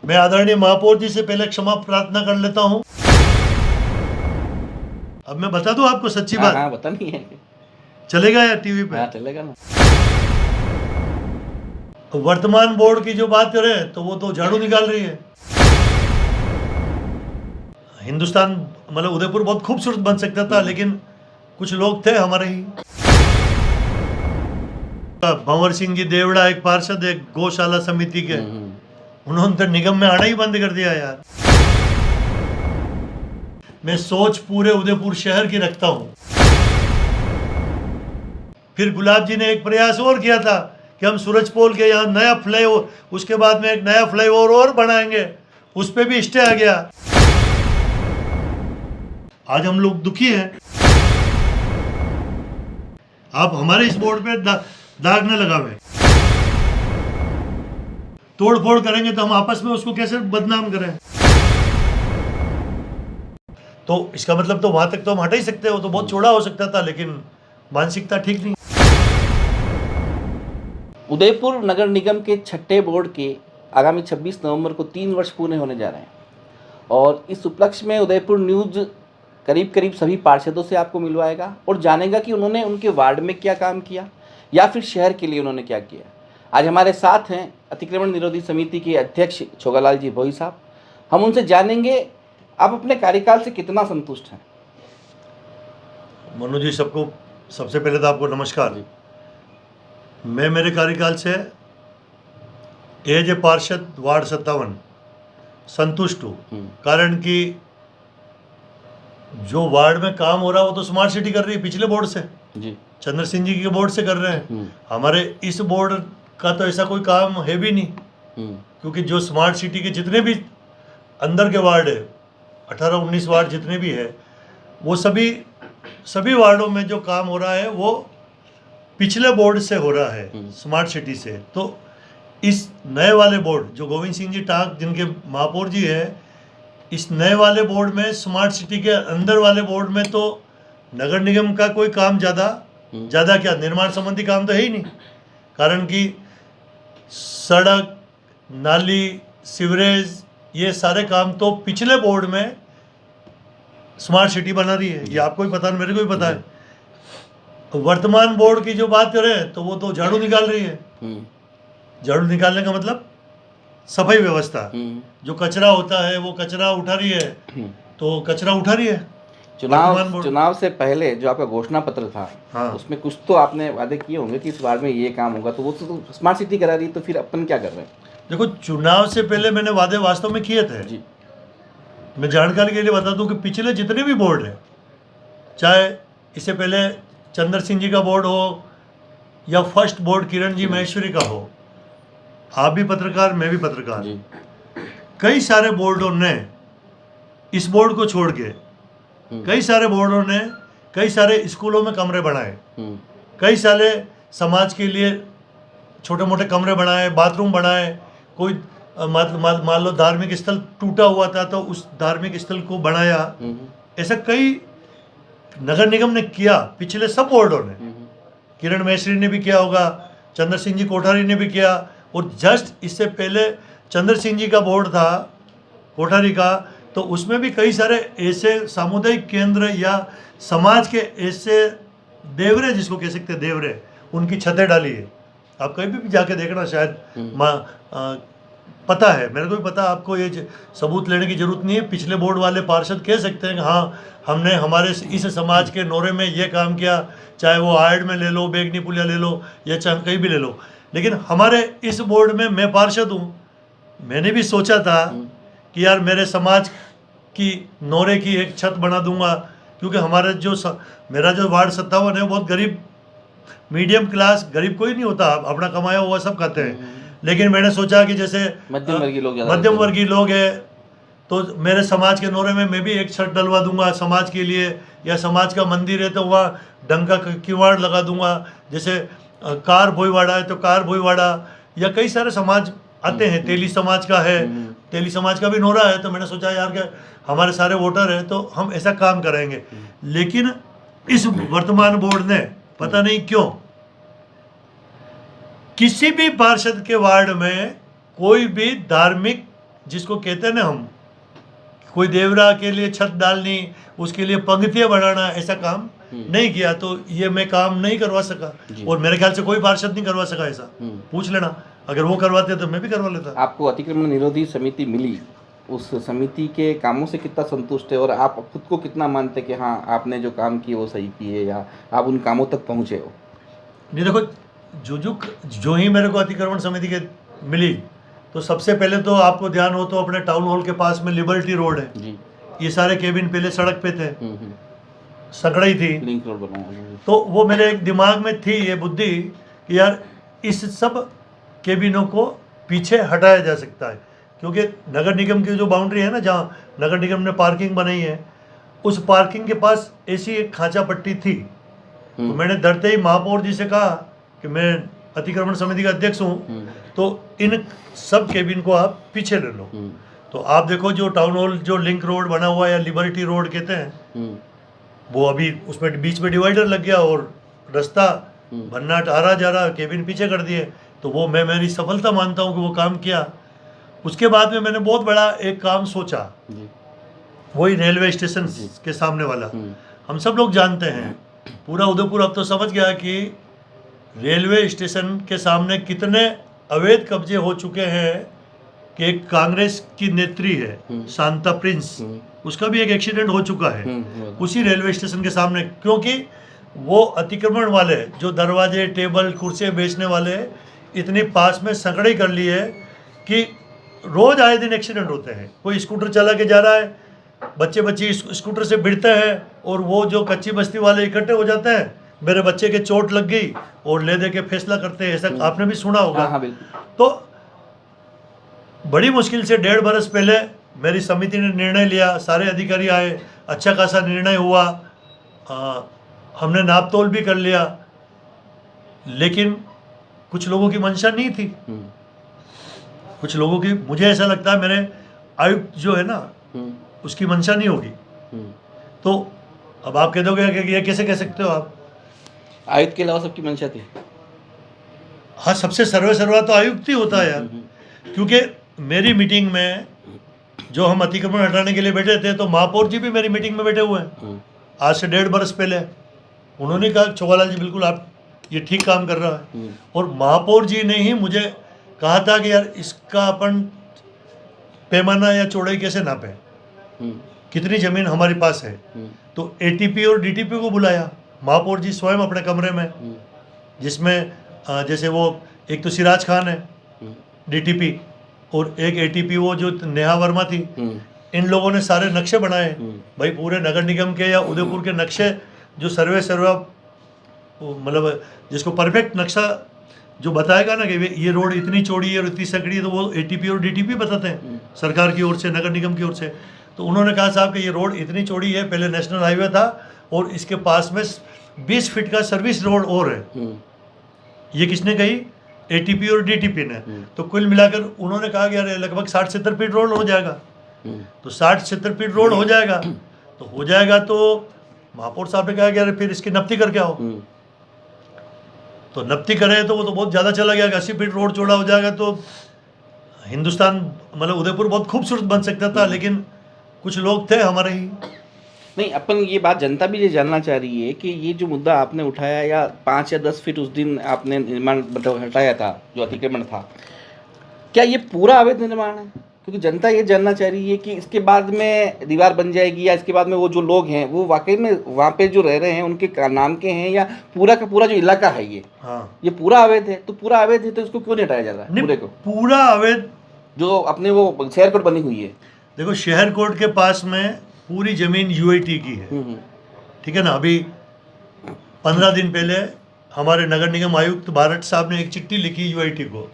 मैं आदरणीय महापौर जी से पहले क्षमा प्रार्थना कर लेता हूँ। अब मैं बता दूं आपको सच्ची बात। हाँ बता नहीं है। चलेगा या टीवी पे? हाँ चलेगा ना। तो वर्तमान बोर्ड की जो बात करें तो वो तो झाड़ू निकाल रही है। हिंदुस्तान मतलब उदयपुर बहुत खूबसूरत बन सकता था, लेकिन कुछ लोग थे हमारे ही। भंवर सिंह जी देवड़ा एक पार्षद है गौशाला समिति के, उन्होंने तो निगम में आना ही बंद कर दिया यार। मैं सोच पूरे उदयपुर शहर की रखता हूं। फिर गुलाब जी ने एक प्रयास और किया था कि हम सूरजपोल के यहाँ नया फ्लाईओवर, उसके बाद में एक नया फ्लाईओवर और बनाएंगे, उस पर भी स्टे आ गया। आज हम लोग दुखी हैं। आप हमारे इस बोर्ड पे दाग न लगावे। तोड़ फोड़ करेंगे तो हम आपस में उसको कैसे बदनाम करें? तो इसका मतलब तो वहां तक तो हम हटा ही सकते हो, तो बहुत चौड़ा हो सकता था, लेकिन मानसिकता ठीक नहीं। उदयपुर नगर निगम के छठे बोर्ड के आगामी 26 नवंबर को 3 वर्ष पूरे होने जा रहे हैं और इस उपलक्ष्य में उदयपुर न्यूज़ करीब करीब सभी पार्षदों से आपको मिलवाएगा और जानेगा कि उन्होंने उनके वार्ड में क्या काम किया या फिर शहर के लिए उन्होंने क्या किया। आज हमारे साथ हैं अतिक्रमण निरोधी समिति के अध्यक्ष छोगालाल जी भोई साहब। हम उनसे जानेंगे आप अपने कार्यकाल से कितना संतुष्ट हैं। मनु जी, सबको सबसे पहले तो आपको नमस्कार। मैं मेरे कार्यकाल से एज ए पार्षद वार्ड 57 संतुष्ट हूँ। कारण कि जो वार्ड में काम हो रहा है वो तो स्मार्ट सिटी कर रही है पिछले बोर्ड से जी, चंद्र सिंह जी के बोर्ड से कर रहे हैं। हमारे इस बोर्ड का तो ऐसा कोई काम है भी नहीं, क्योंकि जो स्मार्ट सिटी के जितने भी अंदर के वार्ड है, 18-19 वार्ड जितने भी है, वो सभी वार्डों में जो काम हो रहा है वो पिछले बोर्ड से हो रहा है, स्मार्ट सिटी से। तो इस नए वाले बोर्ड जो गोविंद सिंह जी टाक जिनके महापौर जी है, इस नए वाले बोर्ड में स्मार्ट सिटी के अंदर वाले बोर्ड में तो नगर निगम का कोई काम ज़्यादा क्या निर्माण संबंधी काम तो है ही नहीं। कारण कि सड़क, नाली, सीवरेज, ये सारे काम तो पिछले बोर्ड में स्मार्ट सिटी बना रही है। ये आपको भी पता है, मेरे को भी पता है। तो वर्तमान बोर्ड की जो बात करें तो वो तो झाड़ू निकाल रही है। झाड़ू निकालने का मतलब सफाई व्यवस्था, जो कचरा होता है वो कचरा उठा रही है, तो कचरा उठा रही है। चुनाव से पहले जो आपका घोषणा पत्र था, हाँ, उसमें कुछ तो आपने वादे किए होंगे कि इस बार में ये काम होगा, तो वो तो स्मार्ट सिटी करा रही, तो फिर अपन क्या कर रहे हैं? देखो, चुनाव से पहले मैंने वादे वास्तव में किए थे जी। मैं जानकारी के लिए बता दूं कि पिछले जितने भी बोर्ड हैं, चाहे इससे पहले चंद्र सिंह जी का बोर्ड हो या फर्स्ट बोर्ड किरण जी महेश्वरी का हो, आप भी पत्रकार, मैं भी पत्रकार, कई सारे बोर्डों ने इस बोर्ड को छोड़ के कई सारे बोर्डों ने कई सारे स्कूलों में कमरे बनाए, कई सारे समाज के लिए छोटे मोटे कमरे बनाए, बाथरूम बनाए। कोई मान लो धार्मिक स्थल टूटा हुआ था तो उस धार्मिक स्थल को बनाया। ऐसा कई नगर निगम ने किया, पिछले सब बोर्डों ने। किरण महेश्वरी ने भी किया होगा, चंद्र सिंह जी कोठारी ने भी किया, और जस्ट इससे पहले चंद्र सिंह जी का बोर्ड था कोठारी का, तो उसमें भी कई सारे ऐसे सामुदायिक केंद्र या समाज के ऐसे देवरे, जिसको कह सकते हैं देवरे, उनकी छतें डाली है। आप कहीं भी जाके देखना, शायद पता है, मेरे को भी पता, आपको ये सबूत लेने की जरूरत नहीं है। पिछले बोर्ड वाले पार्षद कह सकते हैं कि हाँ, हमने हमारे इस समाज के नोरे में ये काम किया, चाहे वो आयड में ले लो, बेगनी पुलिया ले लो, या चाहे कहीं भी ले लो। लेकिन हमारे इस बोर्ड में मैं पार्षद हूँ, मैंने भी सोचा था कि यार मेरे समाज की नोरे की एक छत बना दूंगा, क्योंकि हमारे मेरा जो वार्ड 57 है, बहुत गरीब, मीडियम क्लास, गरीब कोई नहीं होता, अपना कमाया हुआ सब खाते हैं। लेकिन मैंने सोचा कि जैसे मध्यम वर्गीय लोग हैं, तो मेरे समाज के नोरे में मैं भी एक छत डलवा दूंगा समाज के लिए, या समाज का मंदिर है तो वहाँ डंका किवाड़ लगा दूंगा। जैसे कार भोईवाड़ा है तो कार भोईवाड़ा, या कई सारे समाज आते हैं, तेली समाज का है, तेली समाज का भी नोरा है। तो मैंने सोचा यार कि हमारे सारे वोटर हैं तो हम ऐसा काम करेंगे। लेकिन इस वर्तमान बोर्ड ने पता नहीं क्यों किसी भी पार्षद के वार्ड में कोई भी धार्मिक जिसको कहते हैं ना हम, कोई देवरा के लिए छत डालनी, उसके लिए पंक्तियां बनाना, ऐसा काम नहीं किया, तो ये मैं काम नहीं करवा सका। और मेरे ख्याल से कोई पार्षद नहीं करवा सका ऐसा। पूछ लेना, अगर वो करवाते तो मैं भी करवा लेता। आपको अतिक्रमण निरोधी समिति मिली, उस समिति के कामों से कितना संतुष्ट है और आप खुद को कितना मानते हैं कि हाँ आपने जो काम किए वो सही किए या आप उन कामों तक पहुँचे हो? नहीं देखो, जो ही मेरे को अतिक्रमण समिति के मिली, तो सबसे पहले तो आपको ध्यान हो तो अपने टाउन हॉल के पास में लिबर्टी रोड है जी। ये सारे केबिन पहले सड़क पे थे, सकड़ई थी, लिंक रोड बनाया। तो वो मेरे एक दिमाग में थी ये बुद्धि कि यार इस सब केबिनों को पीछे हटाया जा सकता है, क्योंकि नगर निगम की जो बाउंड्री है ना, जहाँ नगर निगम ने पार्किंग बनाई है, उस पार्किंग के पास ऐसी एक खांचा पट्टी थी। तो मैंने डरते ही महापौर जी से कहा कि मैं अतिक्रमण समिति का अध्यक्ष हूँ, तो इन सब केबिन को आप पीछे ले लो। तो आप देखो जो टाउन हॉल जो लिंक रोड बना हुआ है या लिबर्टी रोड कहते हैं, वो अभी उसमें बीच में डिवाइडर लग गया और रास्ता भन्नाट आ रहा जा रहा, केबिन पीछे कर दिए। तो वो मैं मेरी सफलता मानता हूँ कि वो काम किया। उसके बाद में मैंने बहुत बड़ा एक काम सोचा, वही रेलवे स्टेशन के सामने वाला। हम सब लोग जानते हैं, पूरा उदयपुर अब तो समझ गया कि रेलवे स्टेशन के सामने कितने अवैध कब्जे हो चुके हैं कि एक कांग्रेस की नेत्री है शांता प्रिंस, उसका भी एक एक्सीडेंट हो चुका है उसी रेलवे स्टेशन के सामने, क्योंकि वो अतिक्रमण वाले जो दरवाजे टेबल कुर्सियाँ बेचने वाले इतनी पास में संकड़े कर ली है कि रोज आए दिन एक्सीडेंट होते हैं। कोई स्कूटर चला के जा रहा है, बच्चे स्कूटर से भिड़ते हैं और वो जो कच्ची बस्ती वाले इकट्ठे हो जाते हैं, मेरे बच्चे के चोट लग गई और ले दे के फैसला करते हैं। ऐसा आपने भी सुना होगा। हाँ, तो बड़ी मुश्किल से 1.5 बरस पहले मेरी समिति ने निर्णय लिया, सारे अधिकारी आए, अच्छा खासा निर्णय हुआ, हमने नापतोल भी कर लिया, लेकिन कुछ लोगों की मंशा नहीं थी। कुछ लोगों की, मुझे ऐसा लगता है मेरे आयुक्त जो है ना उसकी मंशा नहीं होगी। तो अब आप कह दोगे कि ये कैसे कह सकते हो आप? आयुक्त के अलावा सबकी मंशा थी। हाँ, सबसे सर्वा तो आयुक्त ही होता है यार, क्योंकि मेरी मीटिंग में जो हम अतिक्रमण हटाने के लिए बैठे थे, तो महापौर जी भी मेरी मीटिंग में बैठे हुए हैं आज से 1.5 बरस पहले। उन्होंने कहा चौगालाल जी बिल्कुल आप ये ठीक काम कर रहा है, और महापौर जी ने ही मुझे कहा था कि यार इसका अपन पैमाना या चौड़ाई कैसे नापे, कितनी ज़मीन हमारे पास है। तो एटीपी और डीटीपी को बुलाया महापौर जी स्वयं अपने कमरे में, जिसमें जैसे वो एक तो सिराज खान है डीटीपी और एक एटीपी वो जो नेहा वर्मा थी, इन लोगों ने सारे नक्शे बनाए भाई, पूरे नगर निगम के या उदयपुर के नक्शे जो सर्वा मतलब जिसको परफेक्ट नक्शा जो बताएगा ना कि ये रोड इतनी चौड़ी है और इतनी सकड़ी है, तो वो एटीपी और डीटीपी बताते हैं सरकार की ओर से, नगर निगम की ओर से। तो उन्होंने कहा साहब कि ये रोड इतनी चौड़ी है, पहले नेशनल हाईवे था और इसके पास में 20 फीट का सर्विस रोड और है। ये किसने कही? एटीपी और डीटीपी ने। तो कुल मिलाकर उन्होंने कहा कि यार लगभग 60-70 फीट रोड हो जाएगा। तो 60-70 फीट रोड हो जाएगा, तो महापौर साहब ने कहा कि यार फिर इसकी नप्ती करके आओ। तो नप्ती करे तो वो तो बहुत ज़्यादा चला गया, 80 फीट रोड चौड़ा हो जाएगा तो हिंदुस्तान मतलब उदयपुर बहुत खूबसूरत बन सकता था, लेकिन कुछ लोग थे हमारे ही। नहीं, अपन ये बात जनता भी ये जानना चाह रही है कि ये जो मुद्दा आपने उठाया या 5 या 10 फीट उस दिन आपने निर्माण हटाया था जो अतिक्रमण था, क्या ये पूरा अवैध निर्माण है? क्योंकि जनता ये जानना चाह रही है कि इसके बाद में दीवार बन जाएगी या इसके बाद में वो जो लोग हैं वो वाकई में वहाँ पे जो रह रहे हैं उनके नाम के हैं या पूरा का पूरा जो इलाका है ये पूरा अवैध है। तो पूरा अवैध है तो इसको क्यों नहीं हटाया जा रहा है? पूरे को पूरा अवैध जो अपने वो शहर कोर्ट बनी हुई है, देखो शहर कोर्ट के पास में पूरी जमीन यूआईटी की है, ठीक है ना। अभी 15 दिन पहले हमारे नगर निगम आयुक्त भारत साहब ने एक चिट्ठी लिखी यूआईटी को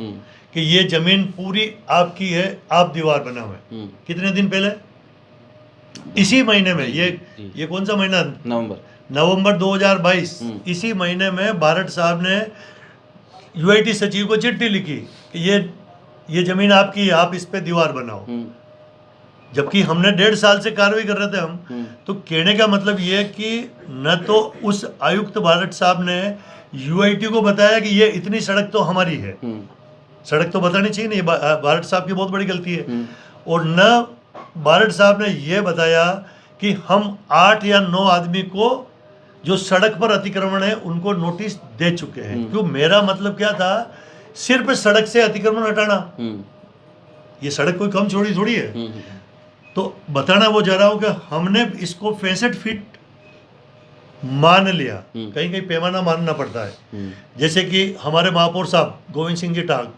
कि ये जमीन पूरी आपकी है, आप दीवार बनाओ। कितने दिन पहले? इसी महीने में, ये कौन सा महीना? नवंबर 2022। इसी महीने में भारत साहब ने यूआईटी सचिव को चिट्ठी लिखी कि ये जमीन आपकी है, आप इस पे दीवार बनाओ। जबकि हमने 1.5 साल से कार्रवाई कर रहे थे हम। तो कहने का मतलब ये है कि न तो उस आयुक्त भारत साहब ने यूआईटी को बताया कि ये इतनी सड़क तो हमारी है, सड़क तो बतानी चाहिए नहीं, भारत साहब की बहुत बड़ी गलती है। और न बारड साहब ने ये बताया कि हम 8 या 9 आदमी को जो सड़क पर अतिक्रमण है उनको नोटिस दे चुके हैं। क्यों, मेरा मतलब क्या था, सिर्फ सड़क से अतिक्रमण हटाना, ये सड़क कोई कम चौड़ी थोड़ी है। तो बताना वो जा रहा हूँ कि हमने इसको 65 फीट मान लिया, कहीं कहीं पैमाना मानना पड़ता है। जैसे कि हमारे महापौर साहब गोविंद सिंह जी टाक,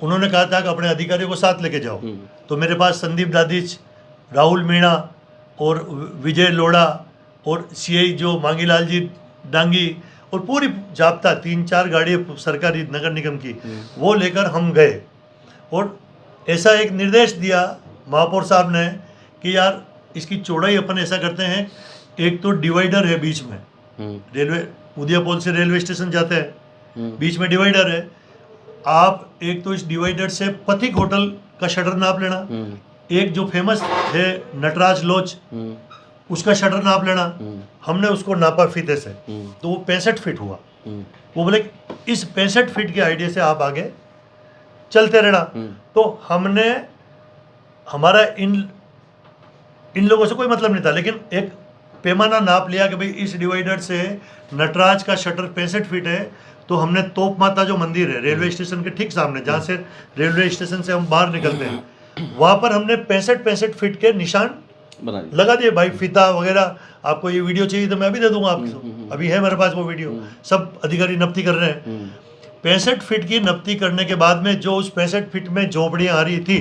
उन्होंने कहा था कि अपने अधिकारियों को साथ लेके जाओ। तो मेरे पास संदीप दादिच, राहुल मीणा और विजय लोढ़ा और सीआई जो मांगीलाल जी डांगी और पूरी जाप्ता 3-4 गाड़ी सरकारी नगर निगम की, वो लेकर हम गए। और ऐसा एक निर्देश दिया महापौर साहब ने कि यार इसकी चौड़ाई अपन ऐसा करते हैं, एक तो डिवाइडर है बीच में, रेलवे उदयपोल से रेलवे स्टेशन जाते हैं, बीच में डिवाइडर है। आप एक तो इस डिवाइडर से पथिक होटल का शटर नाप लेना, एक जो फेमस है नटराज लॉज उसका शटर नाप लेना। हमने उसको नापा फीते से, तो वो 65 फीट हुआ। वो बोले इस 65 फीट के आइडिया से आप आगे चलते रहना। तो हमने, हमारा इन लोगों से कोई मतलब नहीं था, लेकिन एक पैमाना नाप लिया कि भाई इस डिवाइडर से नटराज का शटर 65 फीट है। तो हमने तोप माता जो मंदिर है रेलवे स्टेशन के ठीक सामने, जहाँ से रेलवे स्टेशन से हम बाहर निकलते हैं, वहाँ पर हमने 65 फीट के निशान लगा दिए भाई, फीता वगैरह। आपको ये वीडियो चाहिए तो मैं अभी दे दूंगा आपको, अभी है मेरे पास वो वीडियो। सब अधिकारी नपती कर रहे हैं। 65 फीट की नपती करने के बाद में जो उस 65 फीट में झोपड़ियाँ आ रही थी,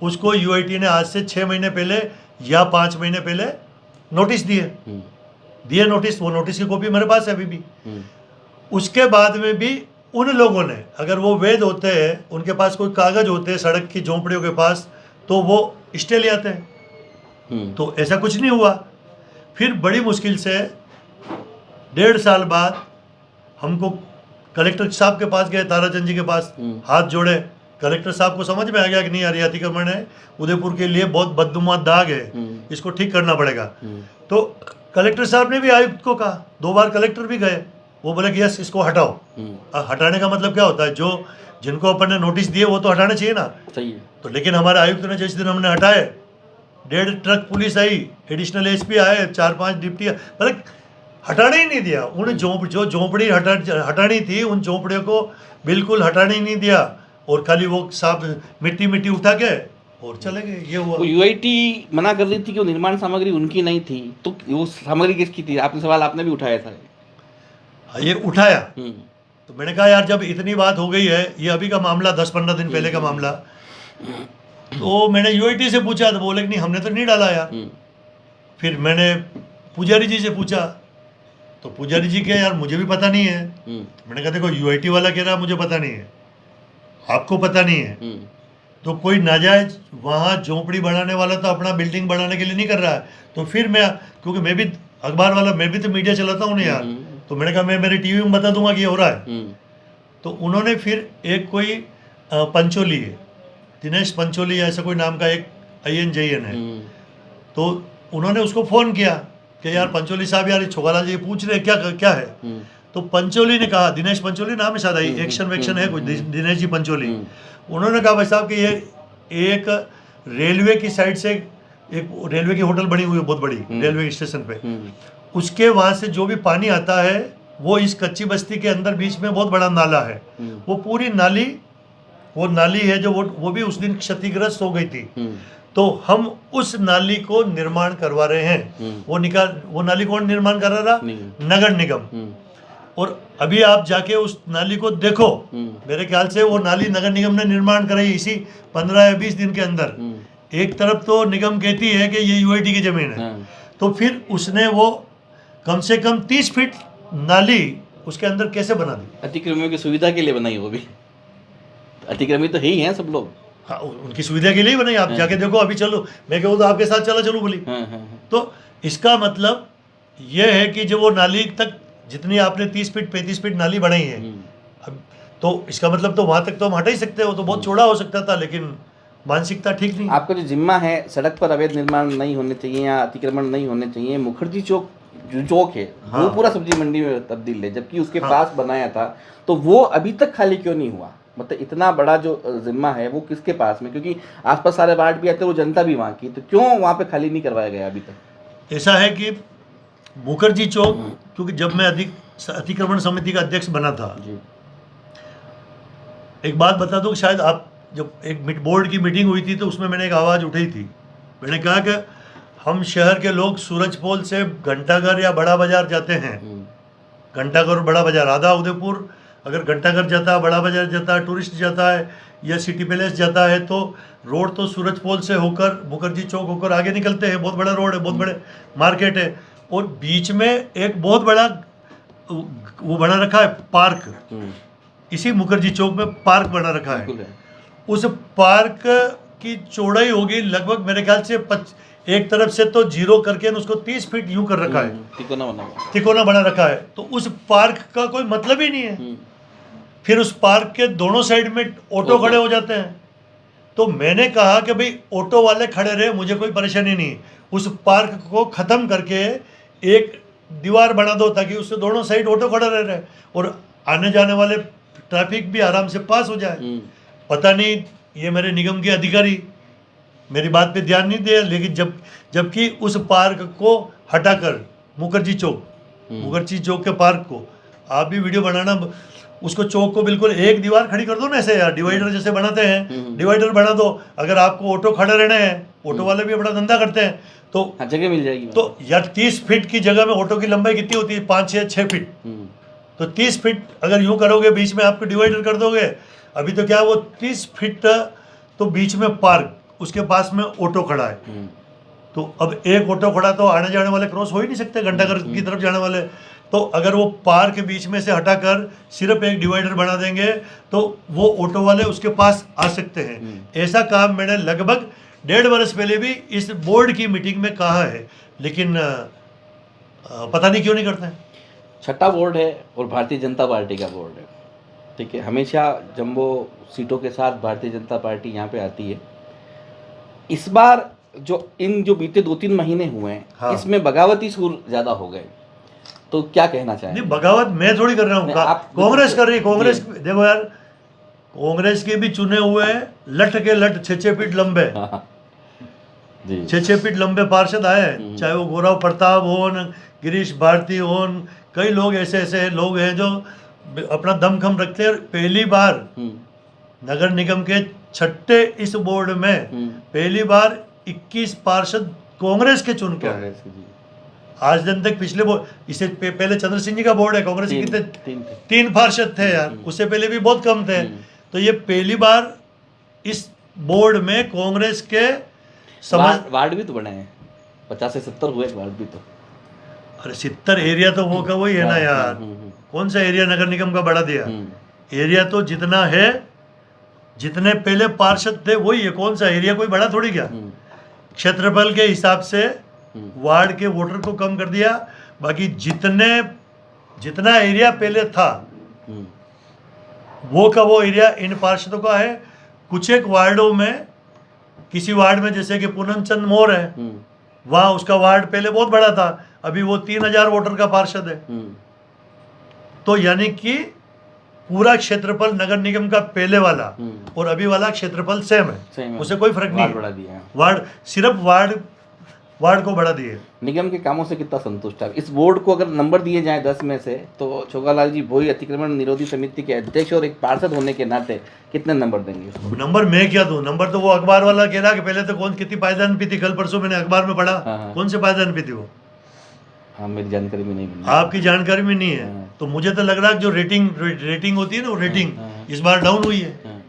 उसको यूआईटी ने आज से 6 महीने पहले या 5 महीने पहले नोटिस दिए नोटिस। वो नोटिस की कॉपी मेरे पास है अभी भी। उसके बाद में भी उन लोगों ने, अगर वो वैध होते हैं, उनके पास कोई कागज होते हैं सड़क की झोंपड़ियों के पास, तो वो स्टे ले आते हैं। तो ऐसा कुछ नहीं हुआ। फिर बड़ी मुश्किल से 1.5 साल बाद हमको कलेक्टर साहब के पास गए, ताराचंद जी के पास, हाथ जोड़े। कलेक्टर साहब को समझ में आ गया कि नहीं यार ये अतिक्रमण है, उदयपुर के लिए बहुत बदनुमा दाग है, इसको ठीक करना पड़ेगा। तो कलेक्टर साहब ने भी आयुक्त को कहा, 2 बार कलेक्टर भी गए, वो बोले कि यस इसको हटाओ। हटाने का मतलब क्या होता है, जो जिनको अपन ने नोटिस दिए वो तो हटाने चाहिए ना। सही है। तो लेकिन हमारे आयुक्त ने जिस दिन हमने हटाए, 1.5 ट्रक पुलिस आई, एडिशनल एसपी आए, 4-5 डिप्टी, मतलब हटाने ही नहीं दिया। उन जो झोंपड़ी हटानी थी, उन झोंपड़ियों को बिल्कुल हटाने ही नहीं दिया, और खाली वो साफ मिट्टी उठा के और चले गए। ये हुआ। यूआईटी मना कर रही थी कि वो निर्माण सामग्री उनकी नहीं थी, तो वो सामग्री किसकी थी? आपने सवाल आपने भी उठाया था। ये उठाया। तो मैंने कहा यार जब इतनी बात हो गई है, ये अभी का मामला 10-15 दिन पहले का मामला, तो मैंने यूआईटी से पूछा, तो बोले कि नहीं हमने तो नहीं डाला यार। फिर मैंने पुजारी जी से पूछा, तो पुजारी जी कहे यार मुझे भी पता नहीं है। तो मैंने कहा देखो यूआईटी वाला कह रहा मुझे पता नहीं है, आपको पता नहीं है, तो कोई नाजायज वहाँ झोंपड़ी बनाने वाला तो अपना बिल्डिंग बनाने के लिए नहीं कर रहा है। तो फिर मैं, क्योंकि मैं भी अखबार वाला, मैं भी तो मीडिया चलाता हूँ ना यार, तो मैंने कहा मैं मेरे टीवी में बता दूंगा कि ये हो रहा है। तो उन्होंने फिर एक कोई पंचोली है, दिनेश पंचोली ऐसा कोई नाम का एक INJN है, तो उन्होंने उसको फ़ोन किया कि यार पंचोली साहब यार छोगालाल जी पूछ रहे क्या है। तो पंचोली ने कहा, दिनेश पंचोली नाम है शायद, एक्शन वैक्शन है कुछ, दिनेश जी पंचोली, उन्होंने कहा भाई साहब कि ये एक रेलवे की साइड से एक रेलवे की होटल बनी हुई है बहुत बड़ी रेलवे स्टेशन पे, उसके वहाँ से जो भी पानी आता है वो इस कच्ची बस्ती के अंदर बीच में बहुत बड़ा नाला है, वो पूरी नाली, वो नाली है जो वो भी उस दिन क्षतिग्रस्त हो गई थी। तो हम उस नाली को निर्माण करवा रहे हैं। वो नाली कौन निर्माण कर रहा था? नगर निगम। और अभी आप जाके उस नाली को देखो, मेरे ख्याल से वो नाली नगर निगम ने निर्माण कराई इसी 15 या 20 दिन के अंदर। एक तरफ तो निगम कहती है कि ये यूआईटी की जमीन है, तो फिर उसने वो कम से कम 30 फीट नाली उसके अंदर कैसे बना दी? अतिक्रमियों की सुविधा के लिए बनाई, वो भी अतिक्रमित तो ही हैं सब लोग। हाँ, उनकी सुविधा के लिए बनाई। आप जाके देखो, अभी चलो, मैं कहूँ तो आपके साथ चलो बोली। तो इसका मतलब ये है कि जो वो नाली तक जितनी आपने 30 फीट 35 फीट नाली बनाई है, अब तो इसका मतलब तो वहाँ तक तो हम हटा ही सकते हो, तो बहुत चौड़ा हो सकता था, लेकिन मानसिकता ठीक नहीं। आपका जो जिम्मा है, सड़क पर अवैध निर्माण नहीं होने चाहिए या अतिक्रमण नहीं होने चाहिए। मुखर्जी चौक जो चौक है, वो पूरा सब्जी मंडी में तब्दील है, जबकि उसके पास बनाया था, तो वो अभी तक खाली क्यों नहीं हुआ? मतलब इतना बड़ा जो जिम्मा है वो किसके पास में, क्योंकि आसपास सारे वार्ड भी आते हैं, वो जनता भी वहाँ की, तो क्यों वहाँ पे खाली नहीं करवाया गया अभी तक? ऐसा है कि मुखर्जी चौक, क्योंकि जब मैं अतिक्रमण समिति का अध्यक्ष बना था, जी एक बात बता दूं, शायद आप, जब एक बोर्ड की मीटिंग हुई थी तो उसमें मैंने एक आवाज़ उठाई थी। मैंने कहा कि हम शहर के लोग सूरजपोल से घंटाघर या बड़ा बाजार जाते हैं, घंटाघर और बड़ा बाजार, आधा उदयपुर अगर घंटाघर जाता है, बड़ा बाजार जाता है, टूरिस्ट जाता है या सिटी पैलेस जाता है, तो रोड तो सूरजपोल से होकर मुखर्जी चौक होकर आगे निकलते हैं। बहुत बड़ा रोड है, बहुत बड़े मार्केट है, और बीच में एक बहुत बड़ा वो बना रखा है पार्क। इसी मुखर्जी चौक में पार्क बना रखा है। उस पार्क की चौड़ाई होगी लगभग मेरे ख्याल से एक तरफ से तो जीरो करके उसको 30 फीट यूं कर रखा है, तिकोना बना रखा है। तो उस पार्क का कोई मतलब ही नहीं है। फिर उस पार्क के दोनों साइड में ऑटो खड़े हो जाते हैं। तो मैंने कहा कि भाई ऑटो वाले खड़े रहे, मुझे कोई परेशानी नहीं, उस पार्क को ख़त्म करके एक दीवार बना दो ताकि उससे दोनों साइड ऑटो खड़े रहे और आने जाने वाले ट्रैफिक भी आराम से पास हो जाए। पता नहीं ये मेरे निगम के अधिकारी मेरी बात पे ध्यान नहीं दिया, लेकिन जबकि उस पार्क को हटाकर मुखर्जी चौक के पार्क को, आप भी वीडियो बनाना, उसको चौक को बिल्कुल एक दीवार खड़ी कर दो ना, ऐसे यार डिवाइडर जैसे बनाते हैं, डिवाइडर बना दो। अगर आपको ऑटो खड़े रहना है, ऑटो वाले भी अपना धंधा करते हैं, तो जगह मिल जाएगी। तो यार 30 फीट की जगह में ऑटो की लंबाई कितनी होती है? 5-6 फीट। तो 30 फीट अगर यूं करोगे, बीच में आपको डिवाइडर कर दोगे, अभी तो क्या वो 30 फीट तो बीच में पार्क, उसके पास में ऑटो खड़ा है। तो अब एक ऑटो खड़ा तो आने जाने वाले क्रॉस हो ही नहीं सकते, घंटाघर की तरफ जाने वाले। तो अगर वो पार्क के बीच में से हटाकर सिर्फ एक डिवाइडर बना देंगे तो वो ऑटो वाले उसके पास आ सकते हैं। ऐसा काम मैंने लगभग 1.5 वर्ष पहले भी इस बोर्ड की मीटिंग में कहा है, लेकिन पता नहीं क्यों नहीं करते हैं। छठा बोर्ड है और भारतीय जनता पार्टी का बोर्ड है, ठीक है। हमेशा जंबो सीटों के साथ भारतीय जनता पार्टी यहाँ पे आती है। इस बार जो बीते 2-3 महीने हुए हैं, हाँ, इसमें बगावती सुर ज़्यादा हो गए, तो क्या कहना चाहेंगे? नहीं, बगावत मैं थोड़ी कर रहा हूँ, कांग्रेस कर रही है। कांग्रेस देखो यार, कांग्रेस के भी चुने हुए लठ के लठ 6-6 फीट लंबे, 6-6 फीट लंबे पार्षद आए हैं, चाहे वो गौरव प्रताप हो, गिरीश भारती हो, कई लोग ऐसे लोग हैं जो अपना दमखम रखते हैं। पहली बार नगर निगम के छठे इस बोर्ड में पहली बार 21 पार्षद कांग्रेस के चुन के आए। आज दिन तक पिछले बोर्ड, इससे पहले चंद्र सिंह जी का बोर्ड है, कांग्रेस के कितने 3 पार्षद थे यार, उससे पहले भी बहुत कम थे। तो ये पहली बार इस बोर्ड में कांग्रेस के वार्ड भी तो बने हैं, 50 से 70 हुए वार्ड भी तो। अरे 70 एरिया तो वो का वही है ना यार, कौन सा एरिया नगर निगम का बढ़ा दिया? एरिया तो जितना है, जितने पहले पार्षद थे वही है, कौन सा एरिया कोई बड़ा थोड़ी क्या? क्षेत्रफल के हिसाब से वार्ड के वोटर को कम कर दिया, बाकी जितना एरिया पहले था वो का वो एरिया इन पार्षदों का है। कुछ एक वार्डों में, किसी वार्ड में जैसे कि पूनम चंद मोर है, वहाँ उसका वार्ड पहले बहुत बड़ा था, अभी वो 3000 वोटर का पार्षद है। तो यानी कि पूरा क्षेत्रफल नगर निगम का पहले वाला और अभी वाला क्षेत्रफल सेम है, उसे कोई फर्क नहीं। बढ़ा दिया वार्ड, सिर्फ वार्ड को बढ़ा दिए। निगम के कामों से कितना संतुष्ट है? इस बोर्ड को अगर नंबर दिए जाए 10 में से, तो छोगालाल जी भोई अतिक्रमण निरोधी समिति के अध्यक्ष और एक पार्षद होने के नाते कितने नंबर देंगे उसको? नंबर मैं क्या दूं? नंबर तो वो अखबार वाला कह रहा कि पहले तो कौन कितनी पायदान पी थी, कल परसों मैंने अखबार में पढ़ा। कौन से पायदान पी थी वो? हाँ, मेरी जानकारी में नहीं मिली। आपकी जानकारी में नहीं है? तो मुझे तो लग रहा है जो रेटिंग होती है ना, वो रेटिंग इस बार डाउन हुई है।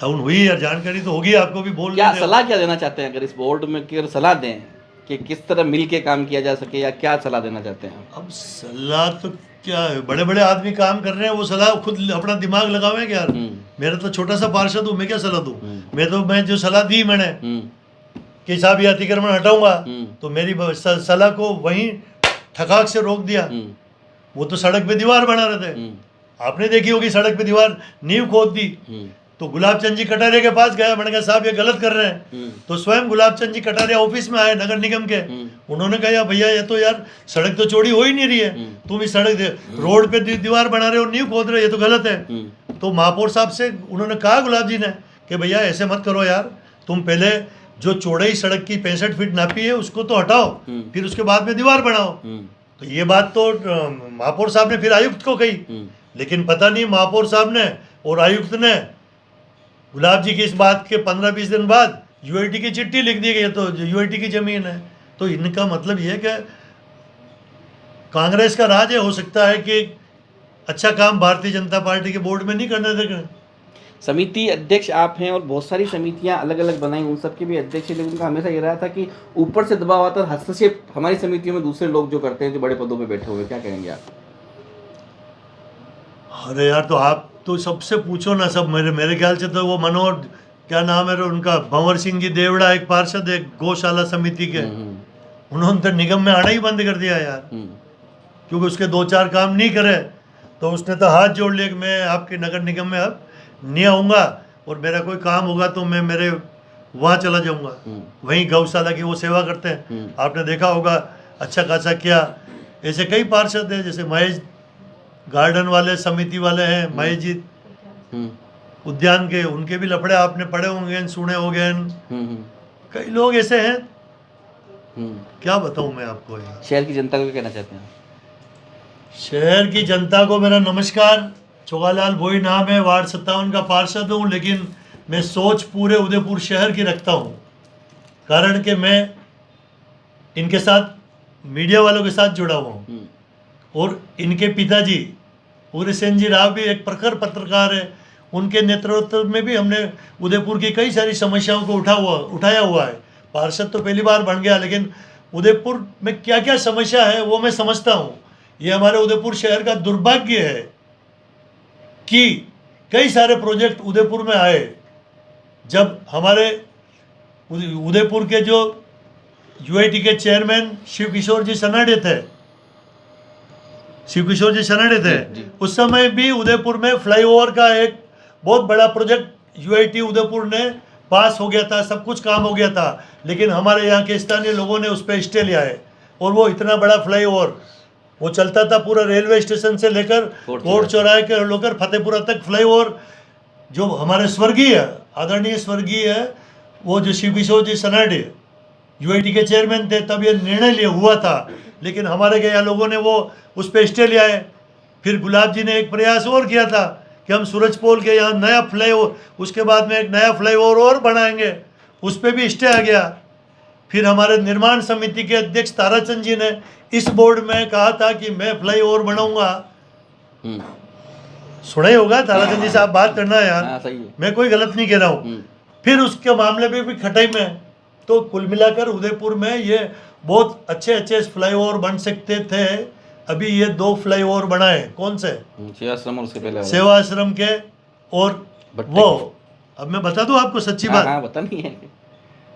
डाउन हुई है, जानकारी तो होगी आपको भी। बोल क्या सलाह क्या देना चाहते हैं? अगर इस बोर्ड में अगर सलाह दें कि किस तरह मिल के काम किया जा सके, या क्या सलाह देना चाहते हैं? अब सलाह तो क्या है, बड़े बड़े आदमी काम कर रहे हैं, वो सलाह खुद अपना दिमाग लगावे यार। मेरा तो छोटा सा पार्षद हूँ, मैं क्या सलाह दूँ? मैं जो सलाह दी मैंने कि साहब ये अतिक्रमण हटाऊंगा, तो मेरी सलाह को वहीं ठकाक से रोक दिया। वो तो सड़क पे दीवार बना रहे थे, आपने देखी होगी, सड़क पे दीवार नींव खोद दी। तो गुलाब चंद जी कटारिया के पास गया, मैंने कहा साहब ये गलत कर रहे हैं। तो स्वयं गुलाब चंद जी कटारिया ऑफिस में आए नगर निगम के, उन्होंने कहा भैया ये तो यार सड़क तो चौड़ी हो ही नहीं रही है, तुम इस सड़क रोड पे दीवार बना रहे हो, नींव खोद रहे हो, ये तो गलत है। तो महापौर साहब से उन्होंने कहा गुलाब जी ने कि भैया ऐसे मत करो यार, तुम पहले जो चौड़ाई सड़क की 65 फीट नापी है उसको तो हटाओ, फिर उसके बाद में दीवार बनाओ। तो ये बात तो महापौर साहब ने फिर आयुक्त को कही, लेकिन पता नहीं महापौर साहब ने और आयुक्त ने गुलाब जी की इस बात के 15-20 दिन बाद यूआईटी की चिट्ठी लिख दी गई, तो यूआईटी की जमीन है। तो इनका मतलब ये है कि कांग्रेस का राज है, हो सकता है कि अच्छा काम भारतीय जनता पार्टी के बोर्ड में नहीं करने देंगे। समिति अध्यक्ष आप हैं और बहुत सारी समितियां अलग अलग बनाई, उन सब के भी अध्यक्ष हैं, लेकिन उनका हमेशा ये रहा था कि ऊपर से दबाव आता है, हस्तक्षेप हमारी समितियों में दूसरे लोग जो करते हैं, जो बड़े पदों पे बैठे हुए, क्या कहेंगे आप? अरे यार, तो आप तो सबसे पूछो ना, सब मेरे ख्याल से तो वो मनोहर, क्या नाम है उनका, भंवर सिंह जी देवड़ा, एक पार्षद है गौशाला समिति के, उन्होंने तो निगम में आना ही बंद कर दिया यार, क्योंकि उसके 2-4 काम नहीं करे। तो उसने तो हाथ जोड़ लिया कि मैं आपके नगर निगम में अब नहीं आऊँगा, और मेरा कोई काम होगा तो मैं मेरे वहाँ चला जाऊँगा, वहीं गौशाला की वो सेवा करते हैं, आपने देखा होगा अच्छा खासा किया। ऐसे कई पार्षद हैं, जैसे महेश गार्डन वाले समिति वाले हैं, महेश जी उद्यान के, उनके भी लफड़े आपने पढ़े होंगे, सुने होंगे। कई लोग ऐसे हैं, क्या बताऊं मैं आपको यार। शहर की जनता को क्या कहना चाहते हैं? शहर की जनता को मेरा नमस्कार। चोगालाल भोई नाम है, वार्ड 57 का पार्षद हूँ, लेकिन मैं सोच पूरे उदयपुर शहर की रखता हूँ, कारण कि मैं इनके साथ, मीडिया वालों के साथ जुड़ा हुआ हूँ, और इनके पिताजी उग्रसेन जी राव भी एक प्रखर पत्रकार है, उनके नेतृत्व में भी हमने उदयपुर की कई सारी समस्याओं को उठाया हुआ है। पार्षद तो पहली बार बन गया, लेकिन उदयपुर में क्या क्या समस्या है वो मैं समझता हूँ। ये हमारे उदयपुर शहर का दुर्भाग्य है कि कई सारे प्रोजेक्ट उदयपुर में आए, जब हमारे उदयपुर के जो यूआईटी के चेयरमैन शिव किशोर जी सनाडे थे, उस समय भी उदयपुर में फ्लाईओवर का एक बहुत बड़ा प्रोजेक्ट यूआईटी उदयपुर ने पास हो गया था, सब कुछ काम हो गया था, लेकिन हमारे यहाँ के स्थानीय लोगों ने उस पर स्टे लिया है। और वो इतना बड़ा फ्लाईओवर वो चलता था पूरा रेलवे स्टेशन से लेकर कोर्ट चौराहे के लेकर फतेहपुरा तक फ्लाईओवर, जो हमारे स्वर्गीय आदरणीय स्वर्गीय है वो जो शिव किशोर जी सनाडे यूआईटी के चेयरमैन थे, तब ये निर्णय लिया हुआ था, लेकिन हमारे यहाँ लोगों ने वो उस पर स्टे लिया है। फिर गुलाब जी ने एक प्रयास और किया था कि हम सूरजपोल के यहाँ नया फ्लाईओवर, उसके बाद में एक नया फ्लाईओवर और बनाएंगे, उस पर भी स्टे आ गया। फिर हमारे निर्माण समिति के अध्यक्ष ताराचंद जी ने इस बोर्ड में कहा था कि मैं फ्लाईओवर बनाऊंगा, सुना ही होगा, ताराचंद जी से आप बात करना है यार, सही है। मैं कोई गलत नहीं कह रहा हूँ। फिर उसके मामले में भी खटाई में, तो कुल मिलाकर उदयपुर में ये बहुत अच्छे फ्लाईओवर बन सकते थे। अभी ये 2 फ्लाईओवर बनाए, कौन से, सेवाश्रम और उसके पहले सेवाश्रम के और वो, अब मैं बता दूं आपको सच्ची बात, बता नहीं है,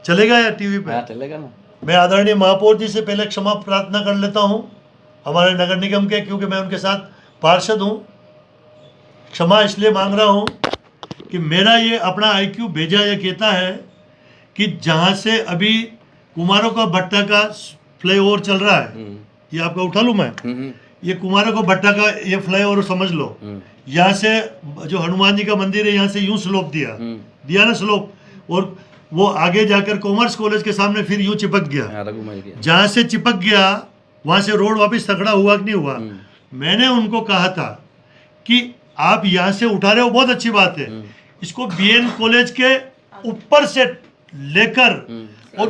चलेगा या टीवी पे? चलेगा ना। मैं आदरणीय महापौर जी से पहले क्षमा प्रार्थना कर लेता हूं, हमारे नगर निगम के, क्योंकि मैं उनके साथ पार्षद हूं। क्षमा इसलिए मांग रहा हूं कि मेरा ये अपना आईक्यू भेजा ये कहता है कि जहां से अभी कुमारों का भट्टा का फ्लाईओवर चल रहा है, ये आपका उठा लूँ मैं, ये कुमारों को भट्टा का ये फ्लाईओवर समझ लो, यहाँ से जो हनुमान जी का मंदिर है यहाँ से यूं स्लोप दिया ना स्लोप, और वो आगे जाकर कॉमर्स कॉलेज के सामने फिर यूं चिपक गया, जहाँ से चिपक गया वहाँ से रोड वापस तगड़ा हुआ कि नहीं हुआ। मैंने उनको कहा था कि आप यहाँ से उठा रहे हो, बहुत अच्छी बात है, इसको बीएन कॉलेज के ऊपर से लेकर और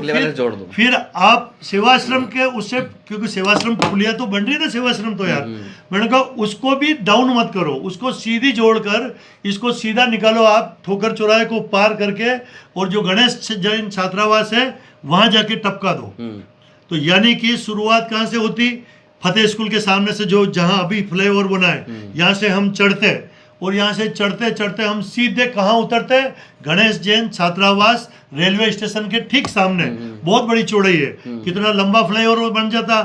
फिर आप सेवाश्रम के उससे, क्योंकि सेवाश्रम पुलिया तो बन रही है ना सेवाश्रम, तो यार मैंने कहा उसको भी डाउन मत करो, उसको सीधी जोड़कर इसको सीधा निकालो आप ठोकर चौराहे को पार करके, और जो गणेश जैन छात्रावास है वहां जाके टपका दो। तो यानी कि शुरुआत कहाँ से होती, फतेह स्कूल के सामने से, जो जहां अभी फ्लाईओवर बना है, यहाँ से हम चढ़ते, और यहाँ से चढ़ते चढ़ते हम सीधे कहाँ उतरते, गणेश जैन छात्रावास रेलवे स्टेशन के ठीक सामने। बहुत बड़ी चौड़ाई है, कितना लंबा फ्लाईओवर बन जाता,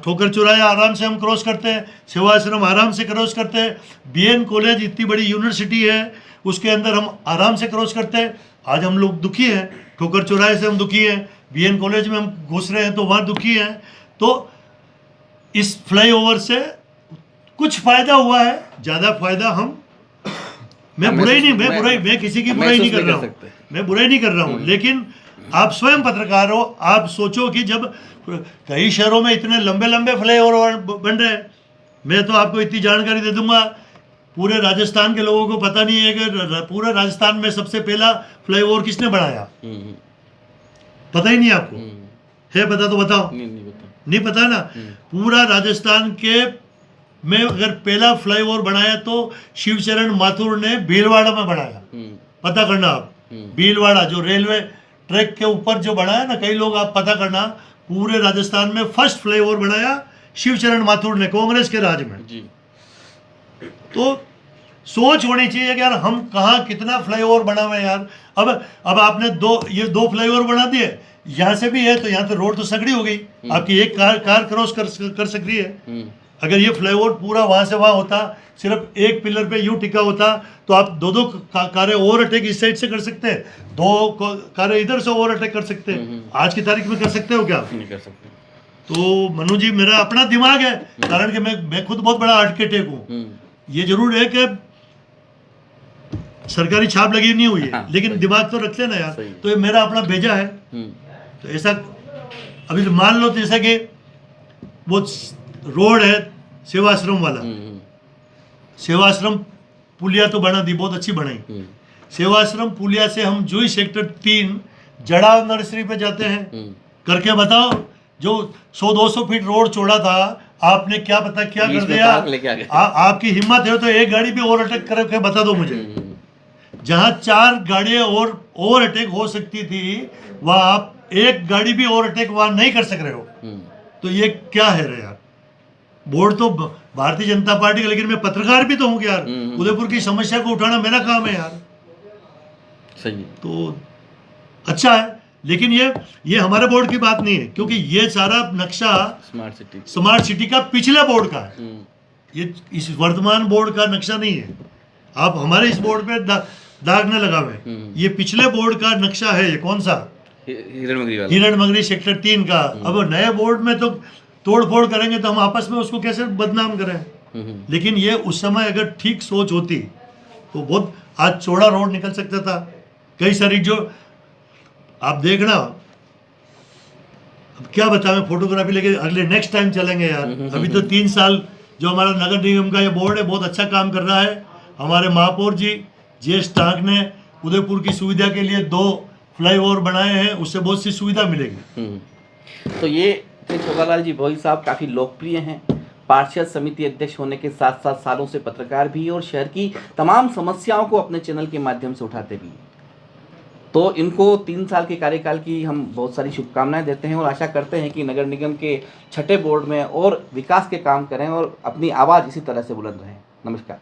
ठोकर चौराहा आराम से हम क्रॉस करते हैं, सेवाश्रम आराम से क्रॉस करते हैं, बीएन कॉलेज इतनी बड़ी यूनिवर्सिटी है उसके अंदर हम आराम से क्रॉस करते हैं। आज हम लोग दुखी हैं, ठोकर चौराहे से हम दुखी हैं, बीएन कॉलेज में हम घुस रहे हैं तो वहाँ दुखी हैं। तो इस फ्लाईओवर से कुछ फ़ायदा हुआ है, ज़्यादा फायदा हम मैं बुराई नहीं, मैं किसी की बुराई नहीं कर रहा हूँ, मैं बुराई नहीं कर रहा हूँ, लेकिन आप स्वयं पत्रकार हो, आप सोचो कि जब कई शहरों में इतने लंबे लंबे फ्लाईओवर बन रहे हैं, मैं तो आपको इतनी जानकारी दे दूंगा, पूरे राजस्थान के लोगों को पता नहीं है कि पूरे राजस्थान में सबसे पहला फ्लाईओवर किसने बनाया, पता ही नहीं आपको है? पता तो बताओ। नहीं पता ना। पूरा राजस्थान के में अगर पहला फ्लाईओवर बनाया तो शिवचरण माथुर ने भीलवाड़ा में बनाया, पता करना आप। भीलवाड़ा जो रेलवे ट्रैक के ऊपर जो बनाया ना, कई लोग आप पता करना, पूरे राजस्थान में फर्स्ट फ्लाईओवर बनाया शिवचरण माथुर ने, कांग्रेस के राज में जी। तो सोच होनी चाहिए कि यार हम कहाँ कितना फ्लाईओवर बना हुआ है यार। अब आपने ये दो फ्लाईओवर बना दिए, यहाँ से भी है तो यहाँ तो रोड तो सकड़ी हो गई, आपकी एक कार क्रॉस कर सक रही है। अगर ये फ्लाईओवर पूरा वहां से वहां होता, सिर्फ एक पिलर पे यूं टिका होता, तो आप दो कारें ओवरटेक इस साइड से कर सकते हैं, दो कारें इधर से ओवरटेक कर सकते हैं। आज की तारीख में कर सकते हो क्या? नहीं कर सकते। तो मनु जी, मेरा अपना दिमाग है, कारण कि मैं खुद बहुत बड़ा आर्किटेक्ट हूँ। ये जरूर है कि सरकारी छाप लगी नहीं हुई है, लेकिन दिमाग तो रखते ना यार। तो ये मेरा अपना भेजा है। तो ऐसा अभी मान लो जैसा कि वो रोड है सेवाश्रम वाला, सेवाश्रम पुलिया तो बना दी, बहुत अच्छी बनाई। सेवाश्रम पुलिया से हम जो ही सेक्टर 3 जड़ाव नर्सरी पे जाते हैं, करके बताओ, जो 100-200 फीट रोड चौड़ा था, आपने क्या पता क्या कर दिया। आपकी हिम्मत है तो एक गाड़ी भी ओवरटेक करके बता दो मुझे। जहां 4 गाड़ियां और ओवरटेक हो सकती थी, वहां आप एक गाड़ी भी ओवरटेक वहां नहीं कर सक रहे हो। तो ये क्या है रे यार? बोर्ड तो भारतीय जनता पार्टी का, लेकिन मैं पत्रकार भी तो हूँ यार। उदयपुर की समस्या को उठाना मेरा काम है यार। सही। तो अच्छा है, लेकिन ये हमारे बोर्ड की बात नहीं है, क्योंकि ये सारा नक्शा स्मार्ट सिटी का पिछले बोर्ड का है। ये इस वर्तमान बोर्ड का नक्शा नहीं है। आप हमारे इस बोर्ड पे दाग न लगावे। ये पिछले बोर्ड का नक्शा है। ये कौन सा? हिरणमगरी सेक्टर 3 का। अब नए बोर्ड में तो तोड़ फोड़ करेंगे तो हम आपस में उसको कैसे बदनाम करें। लेकिन ये उस समय अगर ठीक सोच होती तो बहुत आज चौड़ा रोड निकल सकता था। कई सारी जो आप देखना, अब क्या बताएं, फोटोग्राफी लेके अगले नेक्स्ट टाइम चलेंगे यार। अभी तो 3 साल जो हमारा नगर निगम का ये बोर्ड है बहुत अच्छा काम कर रहा है। हमारे महापौर जी जीएस टांक ने उदयपुर की सुविधा के लिए 2 फ्लाईओवर बनाए हैं, उससे बहुत सी सुविधा मिलेगी। तो ये छोगालाल जी भोई साहब काफ़ी लोकप्रिय हैं, पार्षद समिति अध्यक्ष होने के साथ साथ सालों से पत्रकार भी, और शहर की तमाम समस्याओं को अपने चैनल के माध्यम से उठाते भी। तो इनको 3 साल के कार्यकाल की हम बहुत सारी शुभकामनाएं देते हैं और आशा करते हैं कि नगर निगम के 6ठे बोर्ड में और विकास के काम करें और अपनी आवाज़ इसी तरह से बुलंद रहें। नमस्कार।